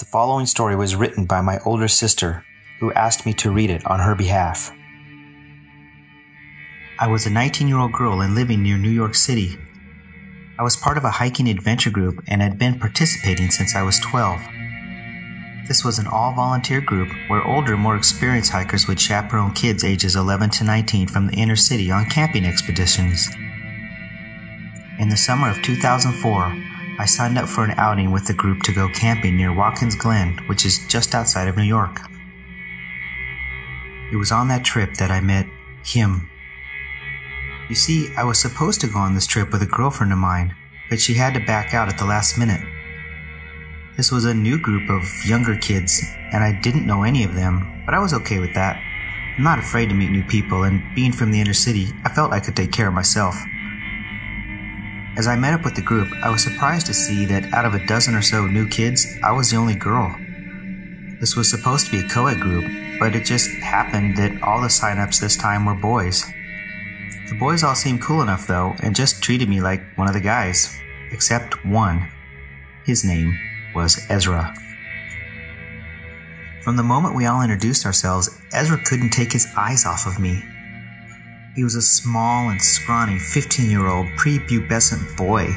The following story was written by my older sister, who asked me to read it on her behalf. I was a 19-year-old girl and living near New York City. I was part of a hiking adventure group and had been participating since I was 12. This was an all-volunteer group where older, more experienced hikers would chaperone kids ages 11 to 19 from the inner city on camping expeditions. In the summer of 2004, I signed up for an outing with the group to go camping near Watkins Glen, which is just outside of New York. It was on that trip that I met him. You see, I was supposed to go on this trip with a girlfriend of mine, but she had to back out at the last minute. This was a new group of younger kids, and I didn't know any of them, but I was okay with that. I'm not afraid to meet new people, and being from the inner city, I felt I could take care of myself. As I met up with the group, I was surprised to see that out of a dozen or so new kids, I was the only girl. This was supposed to be a co-ed group, but it just happened that all the sign-ups this time were boys. The boys all seemed cool enough though, and just treated me like one of the guys, except one. His name was Ezra. From the moment we all introduced ourselves, Ezra couldn't take his eyes off of me. He was a small and scrawny 15-year-old prepubescent boy,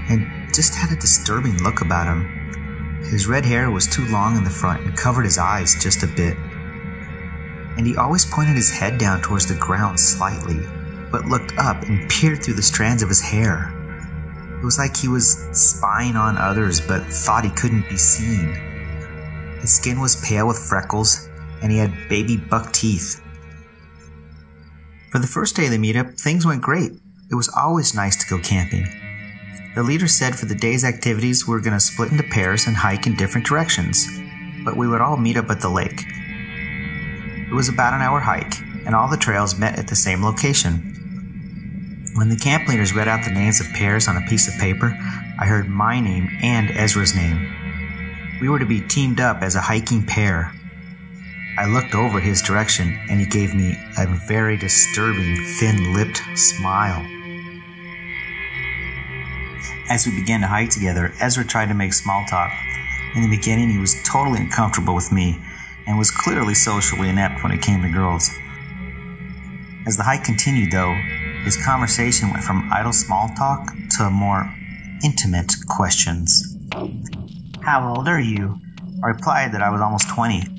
and just had a disturbing look about him. His red hair was too long in the front and covered his eyes just a bit. And he always pointed his head down towards the ground slightly, but looked up and peered through the strands of his hair. It was like he was spying on others but thought he couldn't be seen. His skin was pale with freckles, and he had baby buck teeth. For the first day of the meetup, things went great. It was always nice to go camping. The leader said for the day's activities we were going to split into pairs and hike in different directions, but we would all meet up at the lake. It was about an hour hike, and all the trails met at the same location. When the camp leaders read out the names of pairs on a piece of paper, I heard my name and Ezra's name. We were to be teamed up as a hiking pair. I looked over his direction, and he gave me a very disturbing, thin-lipped smile. As we began to hike together, Ezra tried to make small talk. In the beginning, he was totally uncomfortable with me, and was clearly socially inept when it came to girls. As the hike continued, though, his conversation went from idle small talk to more intimate questions. "How old are you?" I replied that I was almost 20.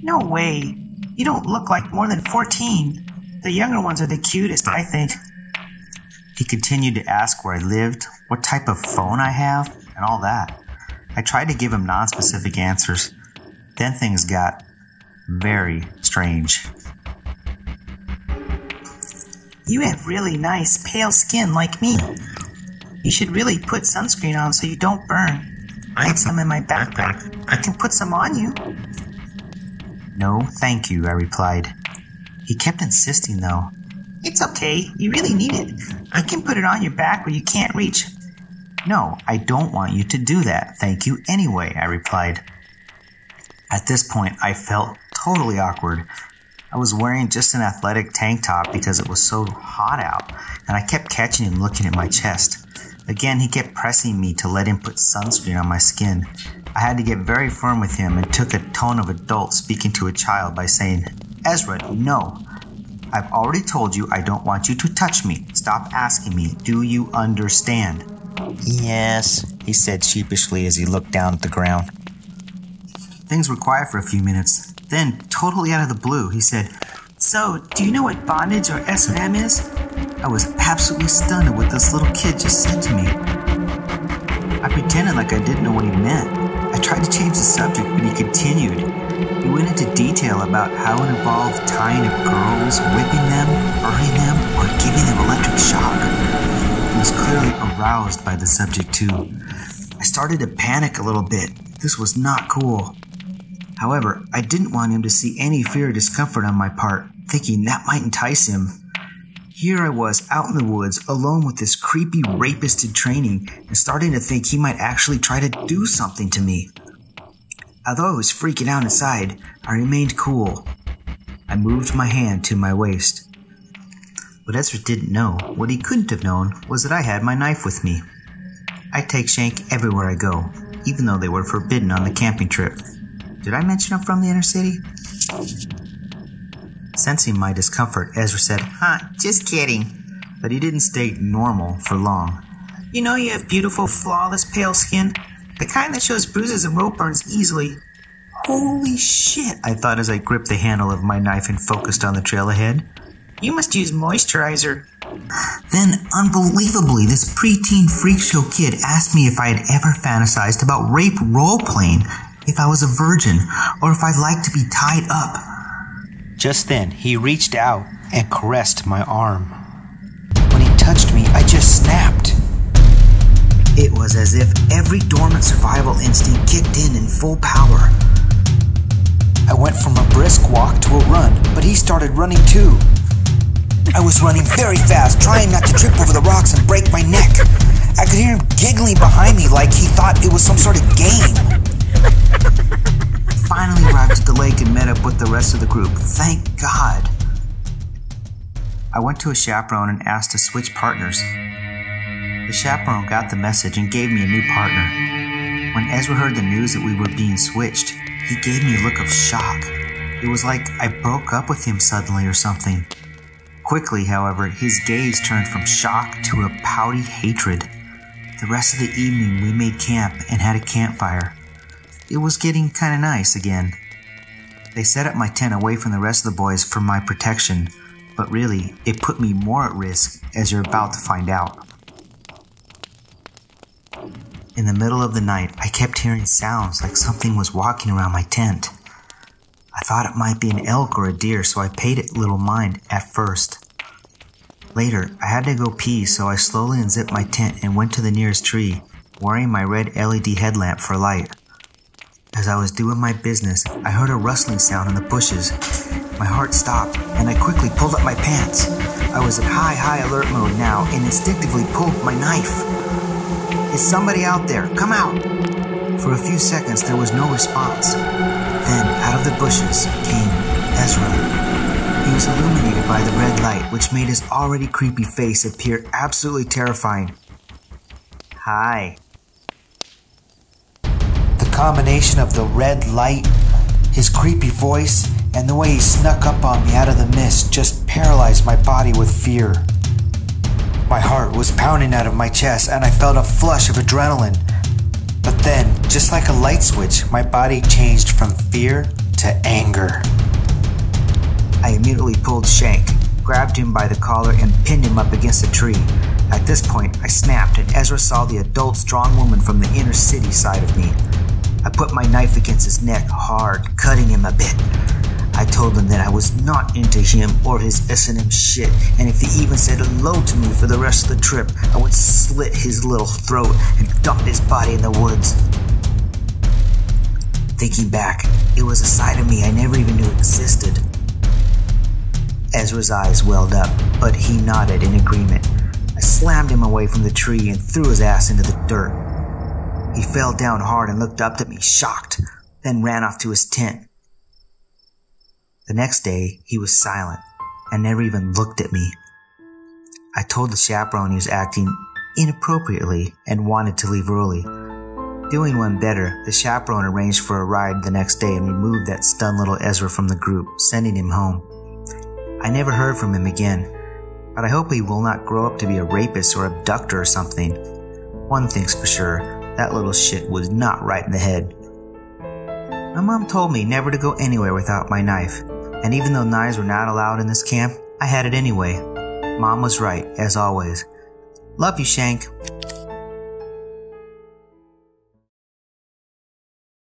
"No way. You don't look like more than 14. The younger ones are the cutest, I think." He continued to ask where I lived, what type of phone I have, and all that. I tried to give him non-specific answers. Then things got very strange. "You have really nice, pale skin like me. You should really put sunscreen on so you don't burn. I have some in my backpack. I can put some on you." "No, thank you," I replied. He kept insisting though. "It's okay. You really need it. I can put it on your back where you can't reach." "No, I don't want you to do that. Thank you anyway," I replied. At this point, I felt totally awkward. I was wearing just an athletic tank top because it was so hot out, and I kept catching him looking at my chest. Again, he kept pressing me to let him put sunscreen on my skin. I had to get very firm with him and took a tone of adult speaking to a child by saying, "Ezra, no. I've already told you I don't want you to touch me. Stop asking me. Do you understand?" "Yes," he said sheepishly as he looked down at the ground. Things were quiet for a few minutes. Then, totally out of the blue, he said, "So, do you know what bondage or S&M is?" I was absolutely stunned at what this little kid just said to me. I pretended like I didn't know what he meant. I tried to change the subject, but he continued. He went into detail about how it involved tying up girls, whipping them, burning them, or giving them electric shock. He was clearly aroused by the subject too. I started to panic a little bit. This was not cool. However, I didn't want him to see any fear or discomfort on my part, thinking that might entice him. Here I was, out in the woods, alone with this creepy rapist in training, and starting to think he might actually try to do something to me. Although I was freaking out inside, I remained cool. I moved my hand to my waist. What Ezra didn't know, what he couldn't have known, was that I had my knife with me. I take Shank everywhere I go, even though they were forbidden on the camping trip. Did I mention I'm from the inner city? Sensing my discomfort, Ezra said, just kidding. But he didn't stay normal for long. You know you have beautiful, flawless, pale skin. The kind that shows bruises and rope burns easily. Holy shit, I thought as I gripped the handle of my knife and focused on the trail ahead. You must use moisturizer. Then, unbelievably, this preteen freak show kid asked me if I had ever fantasized about rape role-playing, if I was a virgin, or if I'd like to be tied up. Just then, he reached out and caressed my arm. When he touched me, I just snapped. It was as if every dormant survival instinct kicked in full power. I went from a brisk walk to a run, but he started running too. I was running very fast, trying not to trip over the rocks and break my neck. I could hear him giggling behind me like he thought it was some sort of game. I finally arrived at the lake and met up with the rest of the group. Thank God. I went to a chaperone and asked to switch partners. The chaperone got the message and gave me a new partner. When Ezra heard the news that we were being switched, he gave me a look of shock. It was like I broke up with him suddenly or something. Quickly, however, his gaze turned from shock to a pouty hatred. The rest of the evening we made camp and had a campfire. It was getting kinda nice again. They set up my tent away from the rest of the boys for my protection, but really, it put me more at risk, as you're about to find out. In the middle of the night, I kept hearing sounds like something was walking around my tent. I thought it might be an elk or a deer, so I paid it little mind at first. Later, I had to go pee, so I slowly unzipped my tent and went to the nearest tree, wearing my red LED headlamp for light. As I was doing my business, I heard a rustling sound in the bushes. My heart stopped, and I quickly pulled up my pants. I was in high alert mode now and instinctively pulled my knife. Is somebody out there? Come out! For a few seconds, there was no response. Then, out of the bushes, came Ezra. He was illuminated by the red light, which made his already creepy face appear absolutely terrifying. Hi. The combination of the red light, his creepy voice, and the way he snuck up on me out of the mist just paralyzed my body with fear. My heart was pounding out of my chest, and I felt a flush of adrenaline. But then, just like a light switch, my body changed from fear to anger. I immediately pulled Shank, grabbed him by the collar, and pinned him up against a tree. At this point, I snapped, and Ezra saw the adult, strong woman from the inner city side of me. I put my knife against his neck hard, cutting him a bit. I told him that I was not into him or his S&M shit, and if he even said hello to me for the rest of the trip, I would slit his little throat and dump his body in the woods. Thinking back, it was a side of me I never even knew existed. Ezra's eyes welled up, but he nodded in agreement. I slammed him away from the tree and threw his ass into the dirt. He fell down hard and looked up at me, shocked, then ran off to his tent. The next day, he was silent and never even looked at me. I told the chaperone he was acting inappropriately and wanted to leave early. Doing one better, the chaperone arranged for a ride the next day and removed that stunned little Ezra from the group, sending him home. I never heard from him again, but I hope he will not grow up to be a rapist or abductor or something. One thing's for sure, that little shit was not right in the head. My mom told me never to go anywhere without my knife. And even though knives were not allowed in this camp, I had it anyway. Mom was right, as always. Love you, Shank.